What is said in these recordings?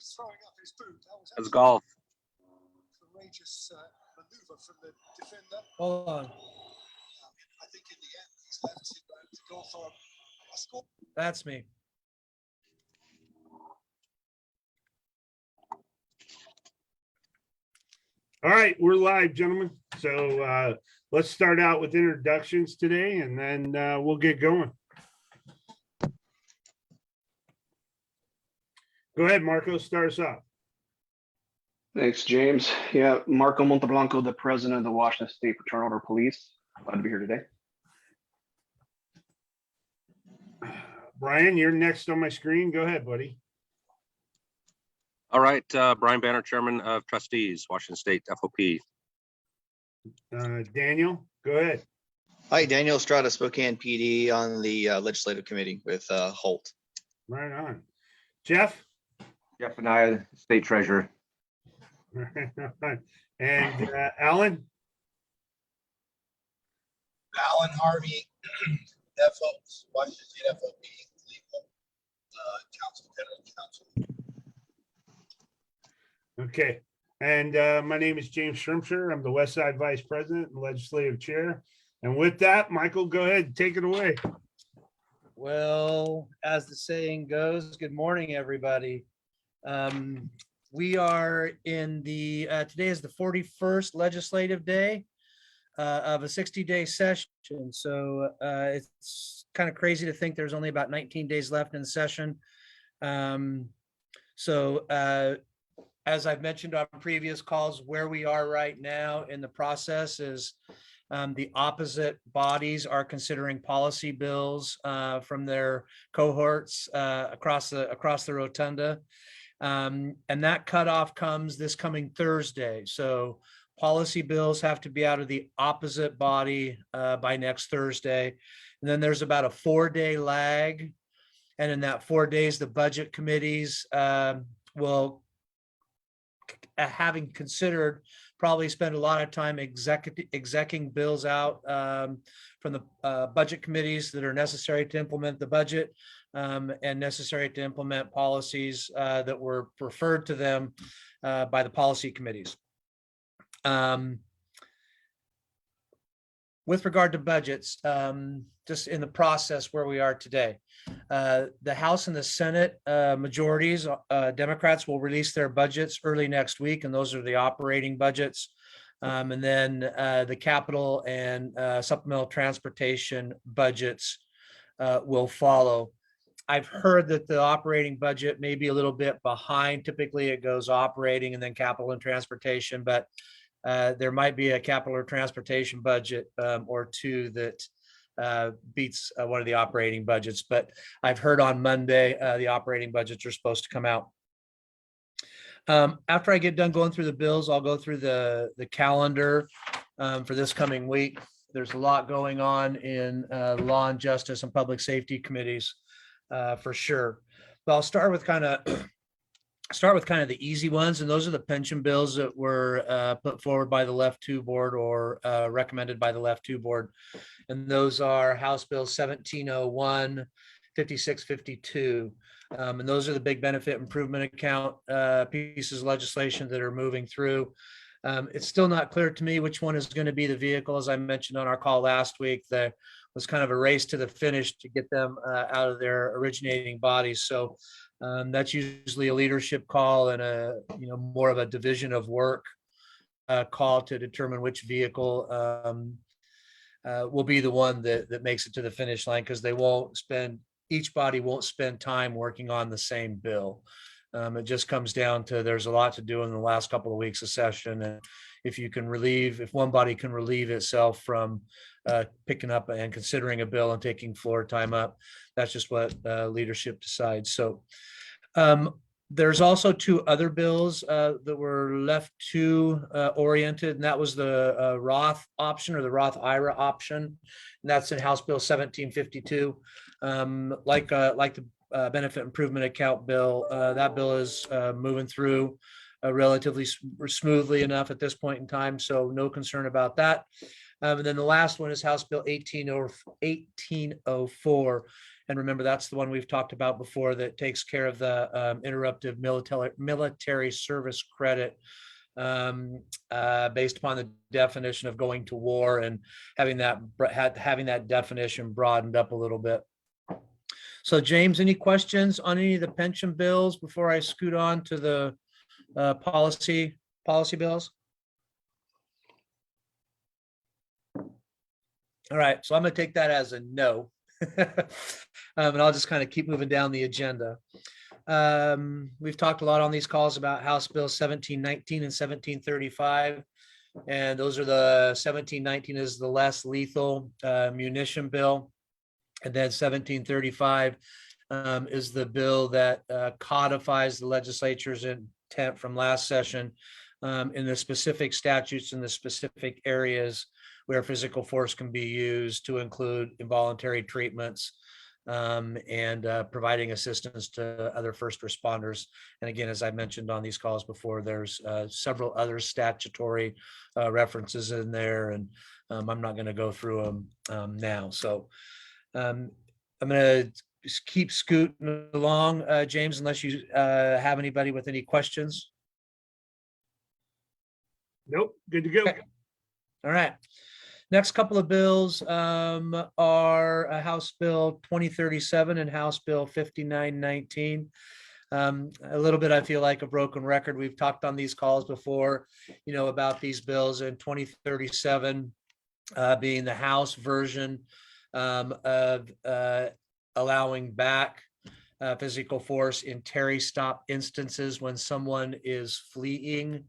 That's golf. Courageous maneuver from the defender. Hold on. I think in the end he's left to go for a score. That's me. All right, we're live, gentlemen. So let's start out with introductions today, and then we'll get going. Go ahead, Marco, start us off. Thanks, James. Yeah, Marco Monteblanco, the president of the Washington State Fraternal Order Police. Glad to be here today. Brian, you're next on my screen. Go ahead, buddy. All right, Brian Banner, Chairman of Trustees, Washington State FOP. Daniel, go ahead. Hi, Daniel Estrada, Spokane PD on the Legislative Committee with Holt. Right on. Jeff? Jeff and I, State Treasurer. And Alan? Alan Harvey, FOP, Washington State FOP, legal counsel, general counsel. Okay. And my name is James Shrimpshire. I'm the West Side Vice President and Legislative Chair. And with that, Michael, go ahead, take it away. Well, as the saying goes, good morning, everybody. We are in the, today is the 41st legislative day of a 60-day session. So it's kind of crazy to think there's only about 19 days left in the session. As I've mentioned on previous calls, where we are right now in the process is the opposite bodies are considering policy bills from their cohorts across the rotunda. And that cutoff comes this coming Thursday. So policy bills have to be out of the opposite body by next Thursday. And then there's about a 4-day lag. And in that 4 days, the budget committees will, having considered, probably spend a lot of time executing bills out from the budget committees that are necessary to implement the budget and necessary to implement policies that were referred to them by the policy committees. With regard to budgets, just in the process where we are today, the House and the Senate majorities, Democrats will release their budgets early next week, and those are the operating budgets. And then the capital and supplemental transportation budgets will follow. I've heard that the operating budget may be a little bit behind. Typically it goes operating and then capital and transportation, but there might be a capital or transportation budget or two that beats one of the operating budgets. But I've heard on Monday the operating budgets are supposed to come out. After I get done going through the bills, I'll go through the calendar for this coming week. There's a lot going on in law and justice and public safety committees for sure. But I'll start with kind of the easy ones, and those are the pension bills that were put forward by the Left 2 board or recommended by the Left 2 board. And those are House Bill 1701, 5652. And those are the big benefit improvement account pieces of legislation that are moving through. It's still not clear to me which one is going to be the vehicle. As I mentioned on our call last week, there was kind of a race to the finish to get them out of their originating bodies. So that's usually a leadership call and a more of a division of work call to determine which vehicle will be the one that makes it to the finish line, because each body won't spend time working on the same bill. It just comes down to there's a lot to do in the last couple of weeks of session, and if one body can relieve itself from picking up and considering a bill and taking floor time up, that's just what leadership decides. So there's also two other bills that were Left 2 oriented, and that was the Roth option or the Roth IRA option, and that's in House Bill 1752. Like the benefit improvement account bill, that bill is moving through relatively smoothly enough at this point in time, so no concern about that. And then the last one is House Bill 1804, And remember, that's the one we've talked about before that takes care of the interruptive military service credit based upon the definition of going to war and having that definition broadened up a little bit. So James, any questions on any of the pension bills before I scoot on to the policy bills? All right, so I'm going to take that as a no. And I'll just kind of keep moving down the agenda. We've talked a lot on these calls about House Bill 1719 and 1735. And those are the 1719 is the less lethal munition bill. And then 1735 is the bill that codifies the legislature's intent from last session in the specific statutes in the specific areas where physical force can be used, to include involuntary treatments and providing assistance to other first responders. And again, as I mentioned on these calls before, there's several other statutory references in there, and I'm not going to go through them now. So I'm going to just keep scooting along, James, unless you have anybody with any questions. Nope, good to go. Okay. All right. Next couple of bills are House Bill 2037 and House Bill 5919. A little bit, I feel like a broken record. We've talked on these calls before, about these bills. In 2037 being the House version of allowing back physical force in Terry stop instances when someone is fleeing.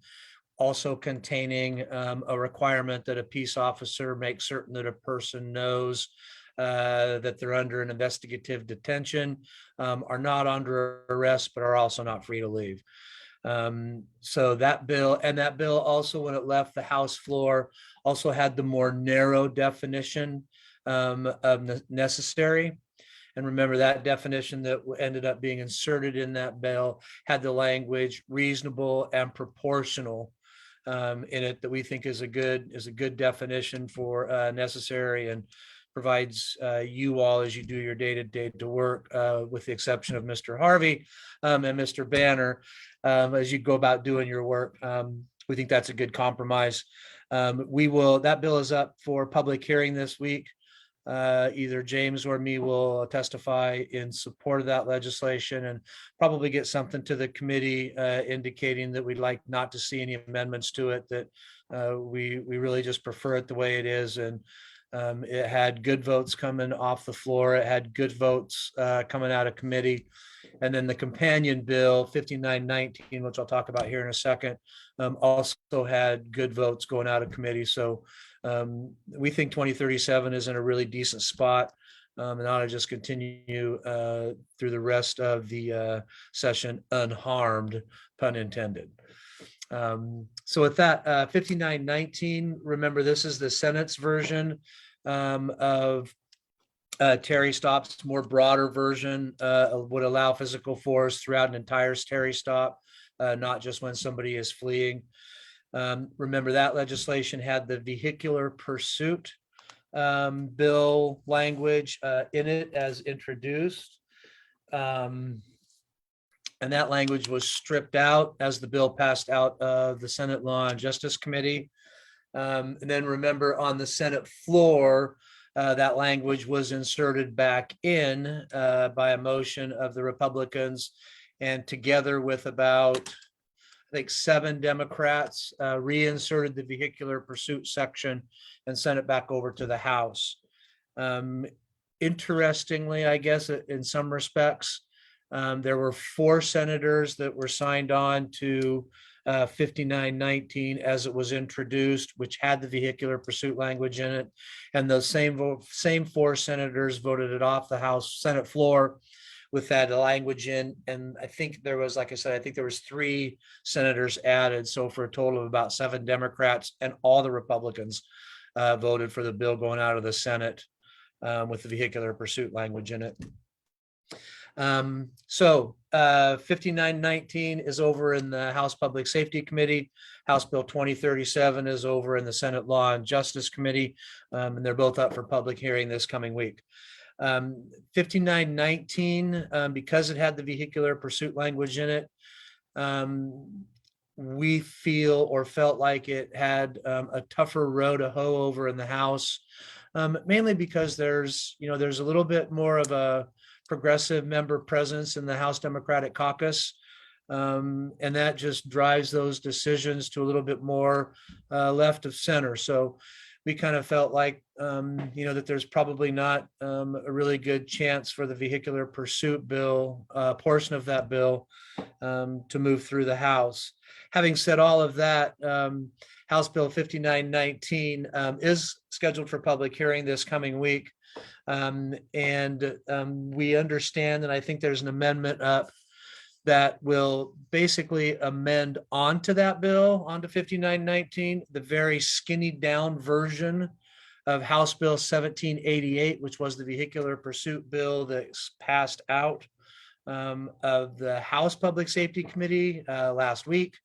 Also containing a requirement that a peace officer make certain that a person knows that they're under an investigative detention, are not under arrest, but are also not free to leave. So that bill also, when it left the House floor, also had the more narrow definition of necessary. And remember, that definition that ended up being inserted in that bill had the language reasonable and proportional in it, that we think is a good definition for necessary, and provides you all, as you do your day-to-day work, with the exception of Mr. Harvey and Mr. Banner, as you go about doing your work. We think that's a good compromise. That bill is up for public hearing this week. Either James or me will testify in support of that legislation, and probably get something to the committee indicating that we'd like not to see any amendments to it, that we really just prefer it the way it is. And it had good votes coming off the floor. It had good votes coming out of committee. And then the companion bill 5919, which I'll talk about here in a second, also had good votes going out of committee. So we think 2037 is in a really decent spot, and ought to just continue through the rest of the session unharmed, pun intended. So with that, 5919, remember, this is the Senate's version of Terry stops. More broader version would allow physical force throughout an entire Terry stop, not just when somebody is fleeing. Remember, that legislation had the vehicular pursuit bill language in it as introduced. And that language was stripped out as the bill passed out of the Senate Law and Justice Committee. And then remember, on the Senate floor, that language was inserted back in by a motion of the Republicans, and together with about, I think, 7 Democrats, reinserted the vehicular pursuit section and sent it back over to the House. Interestingly, I guess, in some respects, there were 4 senators that were signed on to 5919 as it was introduced, which had the vehicular pursuit language in it. And those same 4 senators voted it off the House Senate floor with that language in. And I think there was, like I said, I think there was 3 senators added. So for a total of about 7 Democrats, and all the Republicans voted for the bill going out of the Senate with the vehicular pursuit language in it. So 5919 is over in the House Public Safety Committee. House Bill 2037 is over in the Senate Law and Justice Committee. And they're both up for public hearing this coming week. 5919, because it had the vehicular pursuit language in it, we feel or felt like it had a tougher row to hoe over in the House, mainly because there's a little bit more of a progressive member presence in the House Democratic Caucus. And that just drives those decisions to a little bit more left of center. So we kind of felt like, that there's probably not a really good chance for the vehicular pursuit bill, portion of that bill, to move through the House. Having said all of that, House Bill 5919 is scheduled for public hearing this coming week. And we understand, and I think there's an amendment up that will basically amend onto that bill, onto 5919, the very skinny down version of House Bill 1788, which was the vehicular pursuit bill that's passed out of the House Public Safety Committee last week.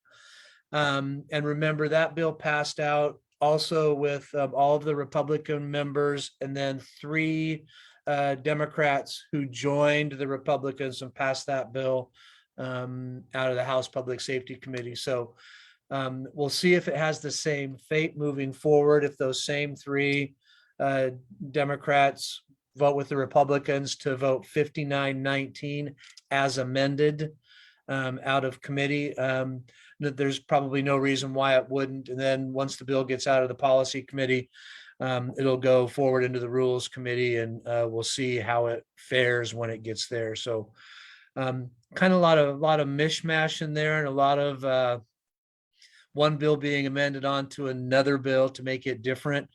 And remember, that bill passed out also with all of the Republican members, and then 3 Democrats who joined the Republicans and passed that bill out of the House Public Safety Committee. So we'll see if it has the same fate moving forward, if those same 3 Democrats vote with the Republicans to vote 5919 as amended out of committee. There's probably no reason why it wouldn't. And then once the bill gets out of the policy committee, it'll go forward into the rules committee, and we'll see how it fares when it gets there. So kind of a lot of mishmash in there, and a lot of one bill being amended onto another bill to make it different.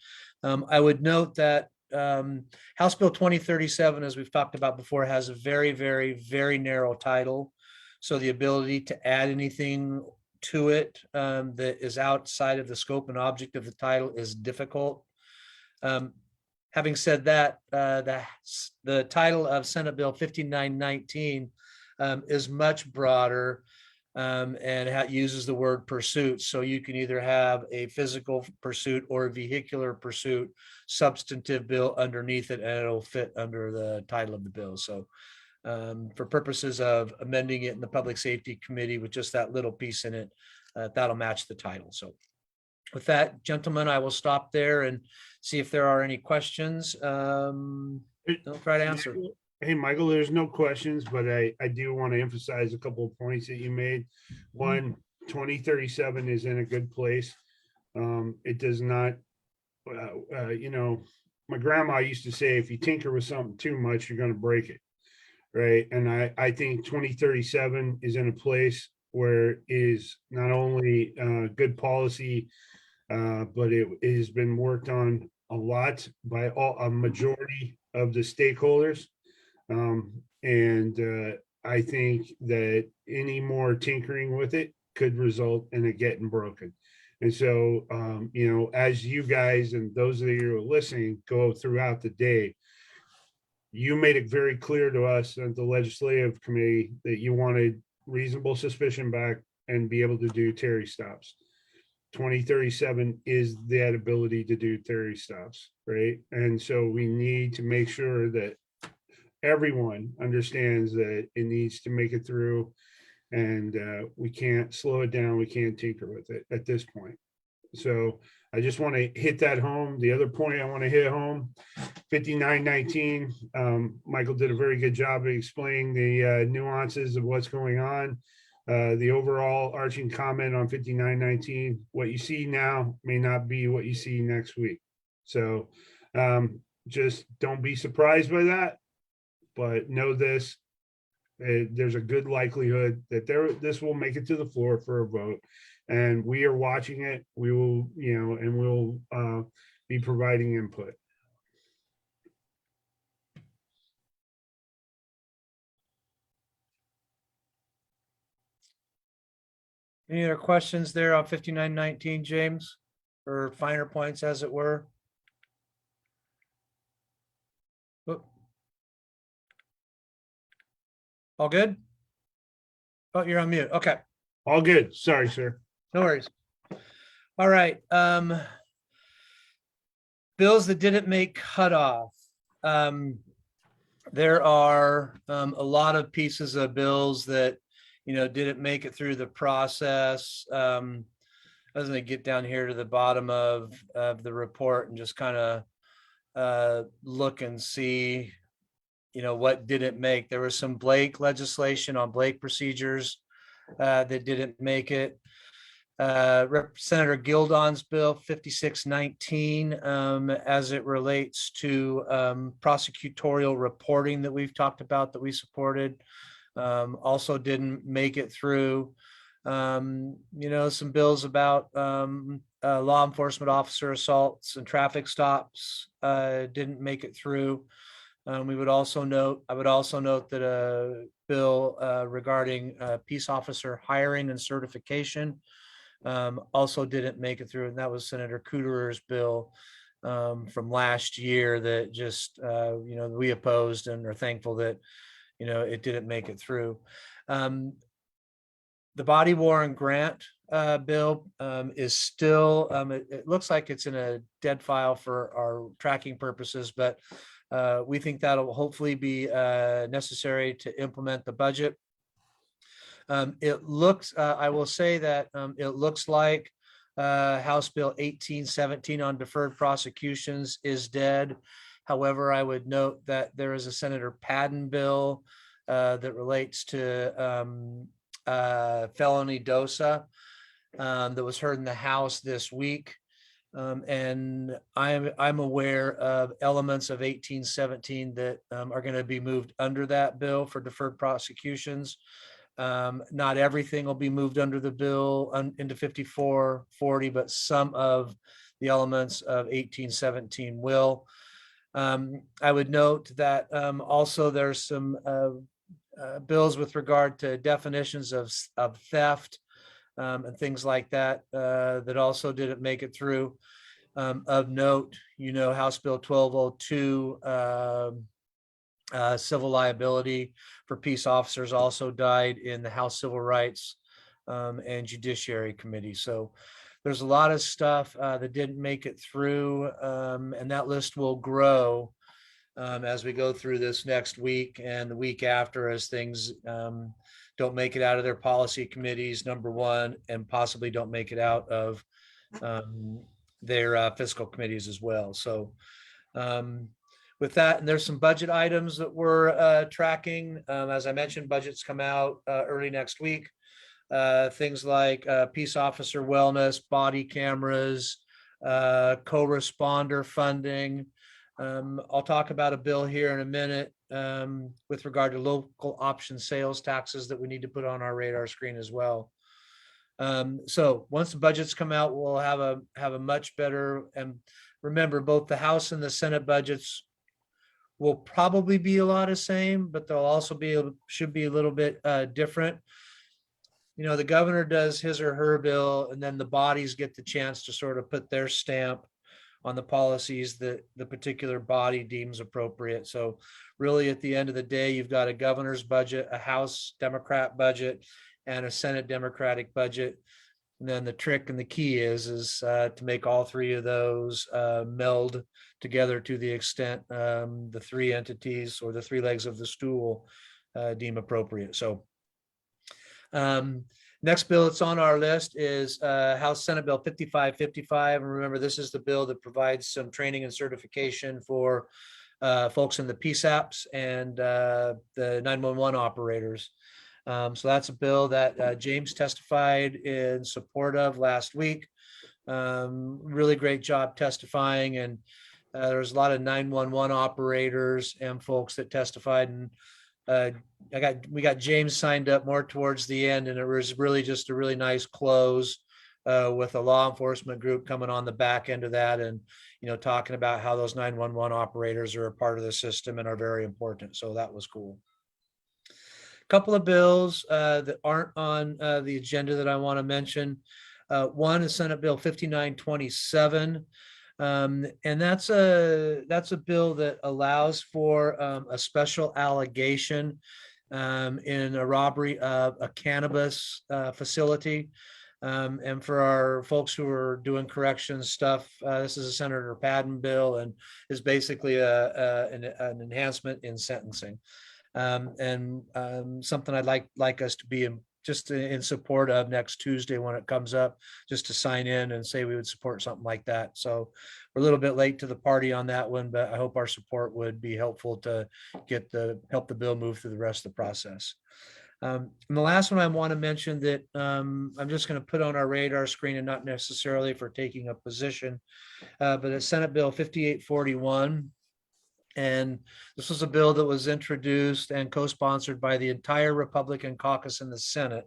I would note that House Bill 2037, as we've talked about before, has a very, very, very narrow title. So the ability to add anything to it that is outside of the scope and object of the title is difficult. Having said that, the title of Senate Bill 5919 is much broader and uses the word pursuit. So you can either have a physical pursuit or a vehicular pursuit substantive bill underneath it, and it'll fit under the title of the bill. So for purposes of amending it in the Public Safety Committee with just that little piece in it, that'll match the title. So with that, gentlemen, I will stop there and see if there are any questions. I'll try to answer. Hey, Michael, there's no questions, but I do want to emphasize a couple of points that you made. One, 2037 is in a good place. It does not, my grandma used to say, if you tinker with something too much, you're going to break it. Right. And I think 2037 is in a place where it is not only good policy, but it has been worked on a lot by a majority of the stakeholders. And I think that any more tinkering with it could result in it getting broken. And so, as you guys and those of you who are listening go throughout the day, you made it very clear to us at the legislative committee that you wanted reasonable suspicion back and be able to do Terry stops. 2037 is that ability to do Terry stops, right? And so we need to make sure that everyone understands that it needs to make it through, and we can't slow it down. We can't tinker with it at this point. So I just want to hit that home. The other point I want to hit home, 5919, Michael did a very good job of explaining the nuances of what's going on. The overall arching comment on 5919, what you see now may not be what you see next week. So just don't be surprised by that, but know this, there's a good likelihood that this will make it to the floor for a vote. And we are watching it. We will, and we'll be providing input. Any other questions there on 5919, James, or finer points, as it were? Oop. All good? Oh, you're on mute. Okay. All good. Sorry, sir. No worries. All right. Bills that didn't make cutoff. there are a lot of pieces of bills that, didn't make it through the process. I was gonna get down here to the bottom of the report and just kind of look and see, what didn't make. There was some Blake legislation on Blake procedures that didn't make it. Senator Gildon's bill 5619, as it relates to prosecutorial reporting that we've talked about, that we supported, also didn't make it through. Some bills about law enforcement officer assaults and traffic stops didn't make it through. I would also note that a bill regarding peace officer hiring and certification also didn't make it through, and that was Senator Cooter's bill from last year that just we opposed and are thankful that it didn't make it through. The body worn grant bill is still, it looks like it's in a dead file for our tracking purposes, but we think that'll hopefully be necessary to implement the budget. It looks, I will say that it looks like House Bill 1817 on deferred prosecutions is dead. However, I would note that there is a Senator Padden bill that relates to felony DOSA that was heard in the House this week. And I'm aware of elements of 1817 that are going to be moved under that bill for deferred prosecutions. Not everything will be moved under the bill into 5440, but some of the elements of 1817 will. I would note that also there's some bills with regard to definitions of theft and things like that that also didn't make it through. Of note, House Bill 1202, civil liability for peace officers, also died in the House Civil Rights and Judiciary Committee. So there's a lot of stuff that didn't make it through, and that list will grow as we go through this next week and the week after, as things don't make it out of their policy committees, number one, and possibly don't make it out of their fiscal committees as well. So with that, and there's some budget items that we're tracking. As I mentioned, budgets come out early next week. Things like peace officer wellness, body cameras, co-responder funding. I'll talk about a bill here in a minute with regard to local option sales taxes that we need to put on our radar screen as well. So once the budgets come out, we'll have a much better, and remember, both the House and the Senate budgets will probably be a lot of same, but they'll also should be a little bit different. The governor does his or her bill, and then the bodies get the chance to sort of put their stamp on the policies that the particular body deems appropriate. So really, at the end of the day, you've got a governor's budget, a House Democrat budget, and a Senate Democratic budget. And then the trick and the key is to make all three of those meld together to the extent the three entities or the three legs of the stool deem appropriate. So next bill that's on our list is House Senate Bill 5555. And remember, this is the bill that provides some training and certification for folks in the PSAPs and the 911 operators. So that's a bill that James testified in support of last week. Really great job testifying, and there's a lot of 911 operators and folks that testified, and we got James signed up more towards the end, and it was really just a really nice close with a law enforcement group coming on the back end of that, and talking about how those 911 operators are a part of the system and are very important. So that was cool. Couple of bills that aren't on the agenda that I want to mention. One is Senate Bill 5927. And that's a bill that allows for a special allegation in a robbery of a cannabis facility. And for our folks who are doing corrections stuff, this is a Senator Padden bill and is basically an enhancement in sentencing. And something I'd like us to be just in support of next Tuesday when it comes up, just to sign in and say we would support something like that. So we're a little bit late to the party on that one, but I hope our support would be helpful to help the bill move through the rest of the process. And the last one I want to mention that I'm just going to put on our radar screen, and not necessarily for taking a position, but it's Senate Bill 5841. And this was a bill that was introduced and co-sponsored by the entire Republican caucus in the Senate.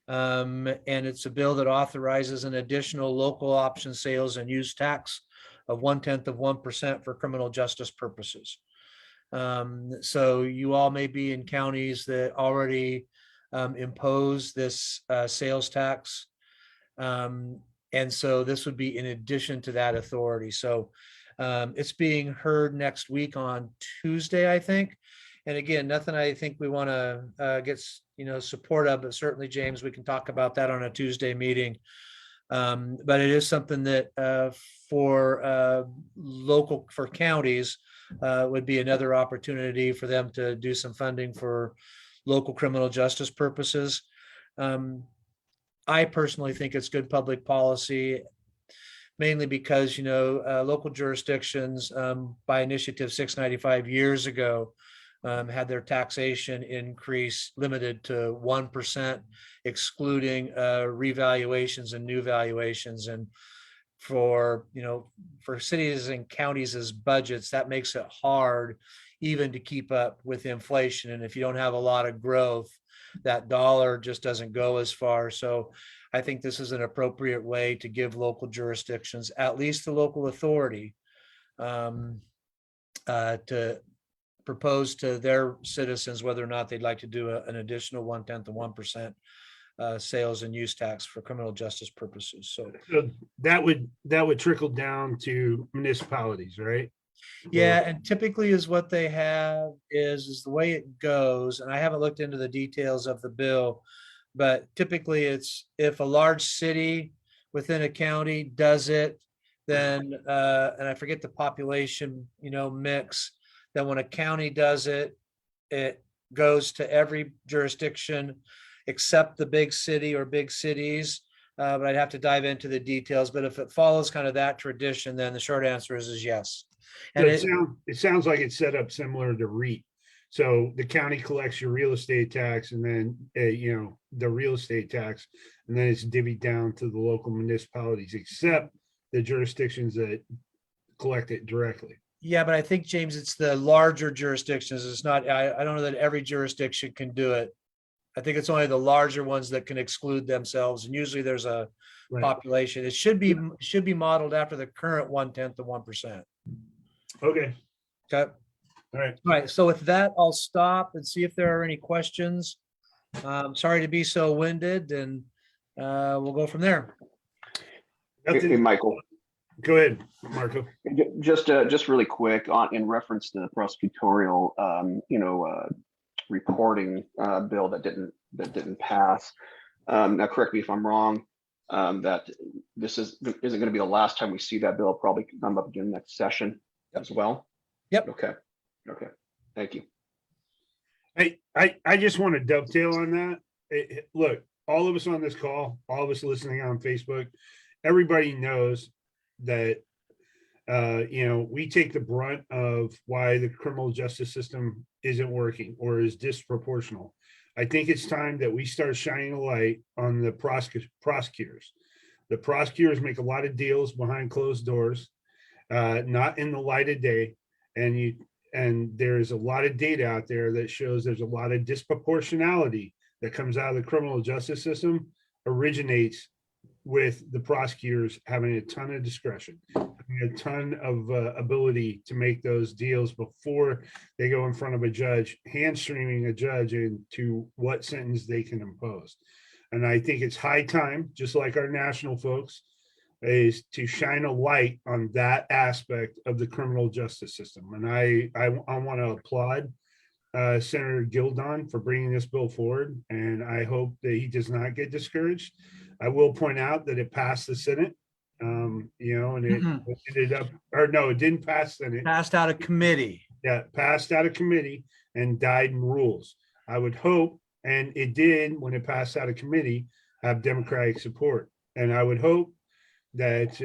And it's a bill that authorizes an additional local option sales and use tax of 0.1% for criminal justice purposes. So you all may be in counties that already impose this sales tax. And so this would be in addition to that authority. So it's being heard next week on Tuesday, I think. And again, nothing I think we want to get support of, but certainly, James, we can talk about that on a Tuesday meeting. But it is something that for counties would be another opportunity for them to do some funding for local criminal justice purposes. I personally think it's good public policy, mainly because, local jurisdictions by Initiative 695 years ago had their taxation increase limited to 1%, excluding revaluations and new valuations. And for cities and counties as budgets, that makes it hard even to keep up with inflation. And if you don't have a lot of growth, that dollar just doesn't go as far. So I think this is an appropriate way to give local jurisdictions, at least the local authority, to propose to their citizens whether or not they'd like to do an additional 0.1% sales and use tax for criminal justice purposes. So that would trickle down to municipalities, right? yeah, and typically is what they have is the way it goes. And I haven't looked into the details of the bill, but typically it's if a large city within a county does it, then and I forget the population, mix, then when a county does it, it goes to every jurisdiction except the big city or big cities. But I'd have to dive into the details. But if it follows kind of that tradition, then the short answer is yes. And it sounds like it's set up similar to REIT. So the county collects your real estate tax, and then the real estate tax, and then it's divvied down to the local municipalities, except the jurisdictions that collect it directly. Yeah, but I think, James, it's the larger jurisdictions. It's not. I don't know that every jurisdiction can do it. I think it's only the larger ones that can exclude themselves, and usually there's a population. It should be modeled after the current 0.1%. Okay. Okay. All right. All right. So with that, I'll stop and see if there are any questions. Sorry to be so winded, and we'll go from there. Hey, Michael. Go ahead, Marco. Just really quick in reference to the prosecutorial, reporting bill that didn't pass. Now, correct me if I'm wrong. That this isn't going to be the last time we see that bill. Probably come up again next session as well. Yep. Okay. Thank you. I just want to dovetail on that. Look, all of us on this call, all of us listening on Facebook, everybody knows that we take the brunt of why the criminal justice system isn't working or is disproportional. I think it's time that we start shining a light on the prosecutors. The prosecutors make a lot of deals behind closed doors, not in the light of day. And there's a lot of data out there that shows there's a lot of disproportionality that comes out of the criminal justice system originates with the prosecutors having a ton of discretion, having a ton of ability to make those deals before they go in front of a judge, hamstringing a judge into what sentence they can impose. And I think it's high time, just like our national folks, is to shine a light on that aspect of the criminal justice system. And I want to applaud Senator Gildon for bringing this bill forward, and I hope that he does not get discouraged. I will point out that it passed the Senate. You know, and it Mhm. ended up, or no, it didn't pass Senate. Passed out of committee. Yeah, passed out of committee and died in rules. I would hope, and it did when it passed out of committee, have Democratic support. And I would hope that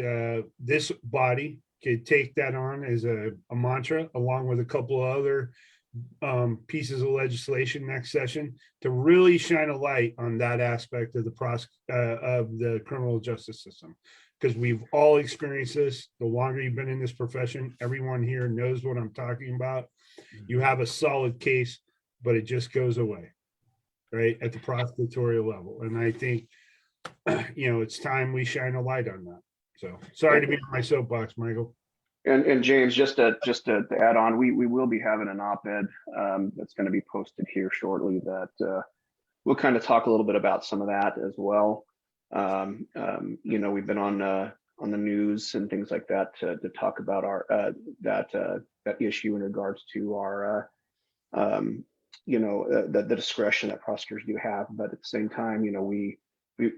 this body could take that on as a mantra, along with a couple of other pieces of legislation next session, to really shine a light on that aspect of the criminal justice system. Because we've all experienced this. The longer you've been in this profession, everyone here knows what I'm talking about. You have a solid case, but it just goes away, right, at the prosecutorial level. And I think, you know, it's time we shine a light on that. So sorry to be on my soapbox, Michael. And James, just to add on, we will be having an op-ed that's going to be posted here shortly that we'll kind of talk a little bit about some of that as well. You know, we've been on the news and things like that to talk about our that issue in regards to our you know, the discretion that prosecutors do have, but at the same time, you know, we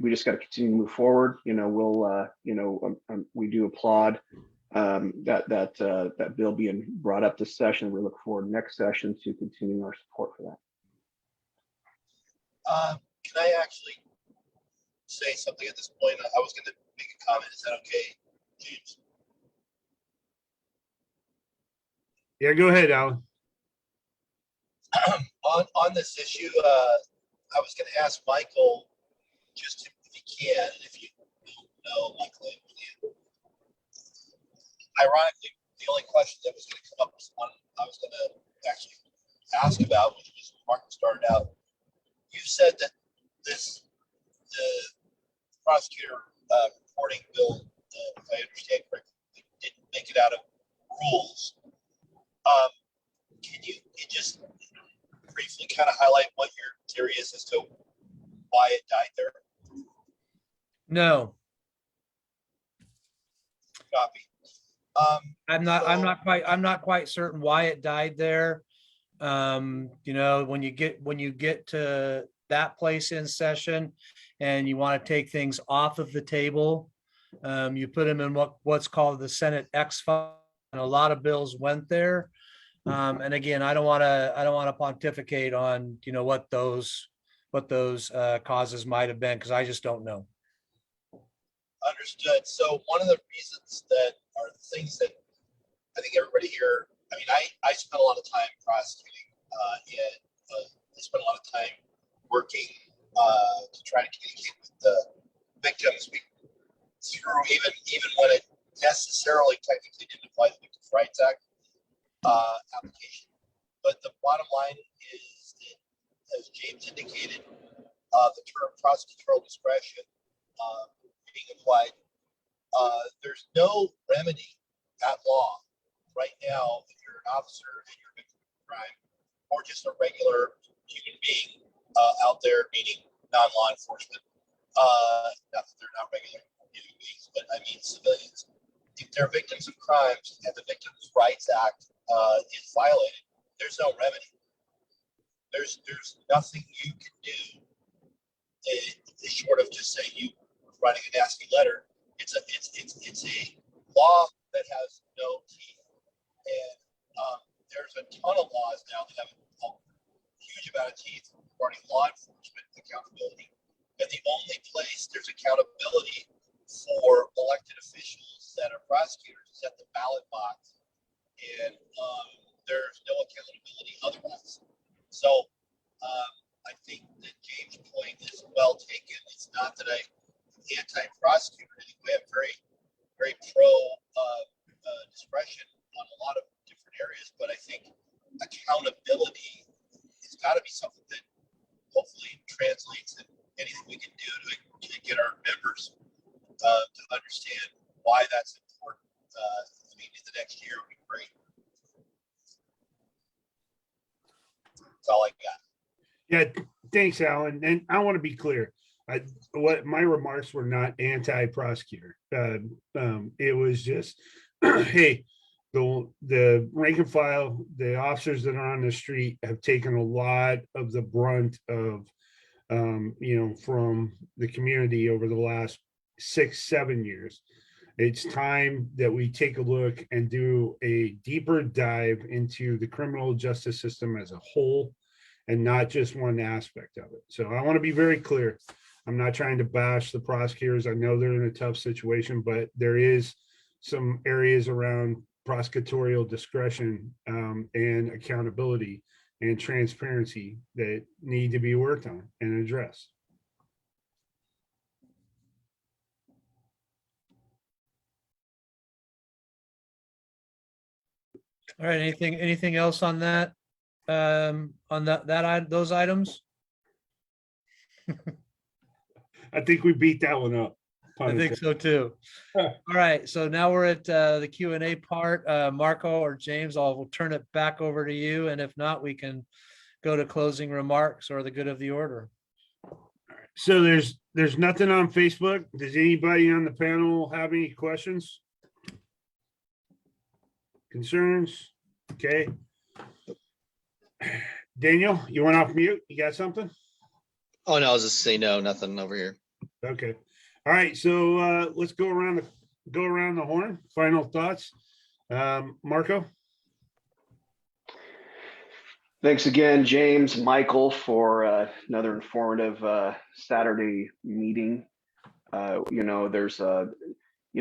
just got to continue to move forward. You know, we'll you know, we do applaud that bill being brought up this session. We look forward next session to continuing our support for that. Can I actually say something at this point? I was going to make a comment. Is that okay, James? Yeah, go ahead, Alan. On this issue, I was going to ask Michael, just if he can, and if you don't know, Michael, ironically, the only question that was going to come up was one I was going to actually ask about, which was Mark started out. You said that the prosecutor reporting bill, if I understand correctly, didn't make it out of rules. Can you just briefly kind of highlight what your theory is as to why it died there? No, Copy. I'm not quite certain why it died there. You know, when you get to that place in session and you want to take things off of the table, you put them in what's called the Senate X file, and a lot of bills went there. And again, I don't want to pontificate on, you know, what those causes might have been, because I just don't know. Understood. So one of the reasons that are the things that I think everybody here, I mean, I spent a lot of time prosecuting and I spent a lot of time working to try to communicate with the victims through even when it necessarily technically didn't apply to the Victims' Rights Act application. But the bottom line is that, as James indicated, the term prosecutorial discretion being applied, there's no remedy at law right now if you're an officer and you're a victim of crime, or just a regular human being out there, meaning non-law enforcement. Not that they're not regular human beings, but I mean civilians. If they're victims of crimes and the Victims' Rights Act is violated, there's no remedy. There's nothing you can do short of just saying you writing a nasty letter. It's a law that has no teeth, and there's a ton of laws now that have a huge amount of teeth regarding law enforcement accountability. And the only place there's accountability for elected officials that are prosecutors is at the ballot box, and there's no accountability otherwise. So I think that James' point is well taken. It's not that I'm anti-prosecutor in any way. I'm very, very pro discretion on a lot of different areas, but I think accountability has got to be something that hopefully translates in anything we can do to get our members to understand why that's important. I mean, in the next year would be great. That's all I got. Yeah, thanks, Alan. And I want to be clear. What my remarks were not anti-prosecutor. It was just, hey, the rank and file, the officers that are on the street have taken a lot of the brunt of from the community over the last 6-7 years. It's time that we take a look and do a deeper dive into the criminal justice system as a whole and not just one aspect of it. So I want to be very clear. I'm not trying to bash the prosecutors. I know they're in a tough situation, but there is some areas around prosecutorial discretion and accountability and transparency that need to be worked on and addressed. All right, anything else on that? On those items? I think we beat that one up. I think so too. All right, so now we're at the Q&A part. Marco or James, will turn it back over to you. And if not, we can go to closing remarks or the good of the order. So there's nothing on Facebook. Does anybody on the panel have any questions? Concerns? Okay. Daniel, you went off mute. You got something? Oh, no, I was just saying, no, nothing over here. Okay. All right. So let's go around the horn. Final thoughts. Marco. Thanks again, James, Michael, for another informative Saturday meeting. There's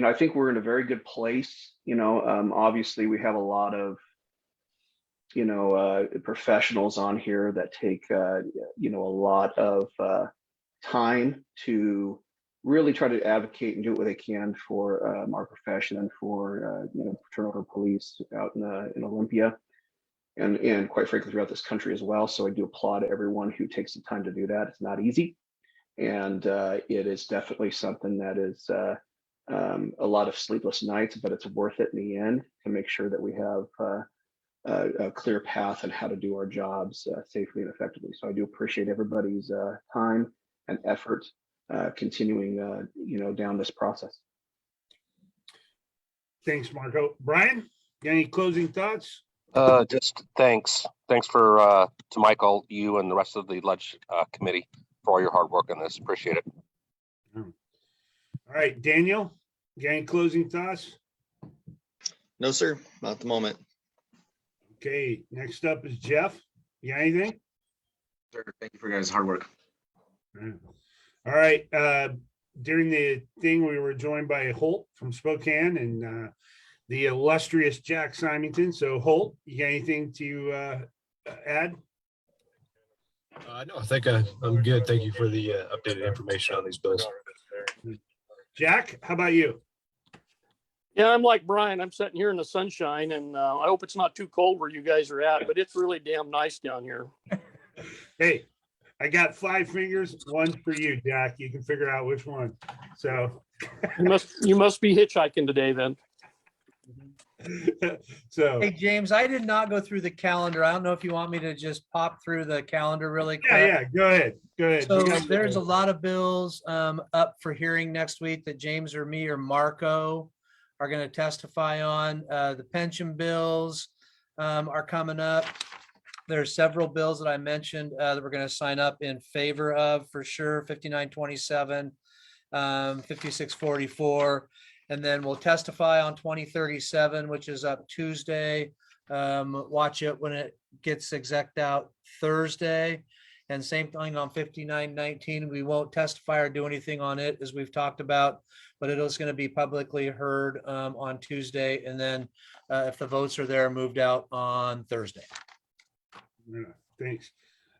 I think we're in a very good place. Obviously we have a lot of professionals on here that take a lot of time to really try to advocate and do what they can for our profession and for turnover police out in Olympia and quite frankly throughout this country as well. So I do applaud everyone who takes the time to do that. It's not easy, and it is definitely something that is a lot of sleepless nights, but it's worth it in the end to make sure that we have a clear path on how to do our jobs safely and effectively. So I do appreciate everybody's time and effort continuing down this process. Thanks, Marco. Brian, got any closing thoughts? Just thanks for to Michael, you and the rest of the Ledge committee for all your hard work on this. Appreciate it. All right, Daniel, got any closing thoughts? No, sir, not at the moment. Okay, next up is Jeff. You got anything? Sure. Thank you for your guys' hard work. All right. During the thing, we were joined by Holt from Spokane and the illustrious Jack Symington. So Holt, you got anything to add? No, I think I'm good. Thank you for the updated information on these bills. Jack, how about you? Yeah, I'm like Brian. I'm sitting here in the sunshine, and I hope it's not too cold where you guys are at, but it's really damn nice down here. Hey, I got 5 fingers. One's for you, Jack. You can figure out which one. So You must be hitchhiking today then. so Hey, James, I did not go through the calendar. I don't know if you want me to just pop through the calendar really quick. yeah, go ahead. So there's a lot of bills up for hearing next week that James or me or Marco are going to testify on. The pension bills are coming up. There's several bills that I mentioned that we're going to sign up in favor of for sure. 5927, 5644. And then we'll testify on 2037, which is up Tuesday. Watch it when it gets execed out Thursday. And same thing on 5919. We won't testify or do anything on it as we've talked about, but it is going to be publicly heard on Tuesday. And then if the votes are there, moved out on Thursday. Yeah, thanks.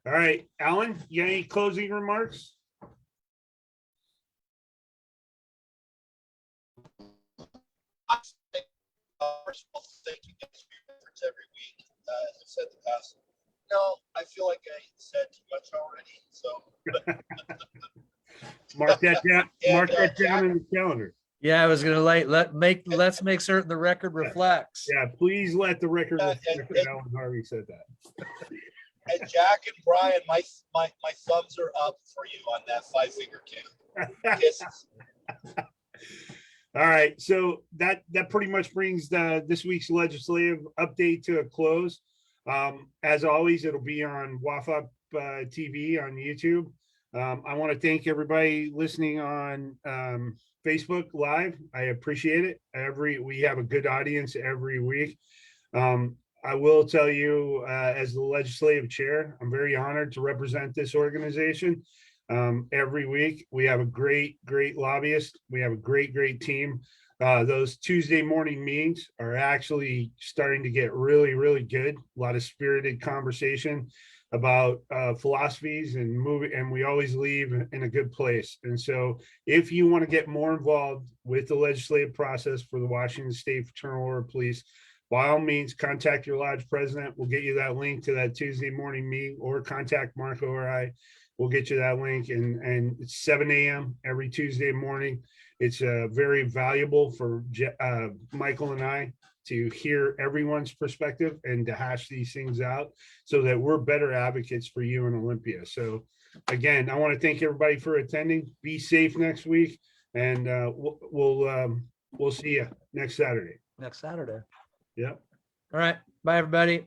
All right, Alan, you got any closing remarks? First of all, thank you guys for your efforts every week. As I've said in the past, no, I feel like I said too much already. So Mark that down. Mark that down Jack, in the calendar. Yeah, I was going to let's make certain the record reflects. Yeah, please let the record Yeah, reflect that Alan Harvey said that. and Jack and Brian, my thumbs are up for you on that 5-finger count. Kisses. All right, so that pretty much brings this week's legislative update to a close. As always, it'll be on WAFOP TV on YouTube. I want to thank everybody listening on Facebook Live. I appreciate it. We have a good audience every week. I will tell you, as the legislative chair, I'm very honored to represent this organization. Every week, we have a great lobbyist. We have a great team. Those Tuesday morning meetings are actually starting to get really good. A lot of spirited conversation about philosophies and moving, and we always leave in a good place. And so if you want to get more involved with the legislative process for the Washington State Fraternal Order of Police, by all means, contact your lodge president. We'll get you that link to that Tuesday morning meeting, or contact Marco or I. We'll get you that link, and it's 7 a.m. every Tuesday morning. It's very valuable for Michael and I to hear everyone's perspective and to hash these things out so that we're better advocates for you in Olympia. So again, I want to thank everybody for attending. Be safe next week, and we'll see you next Saturday. Next Saturday. Yep. All right. Bye, everybody.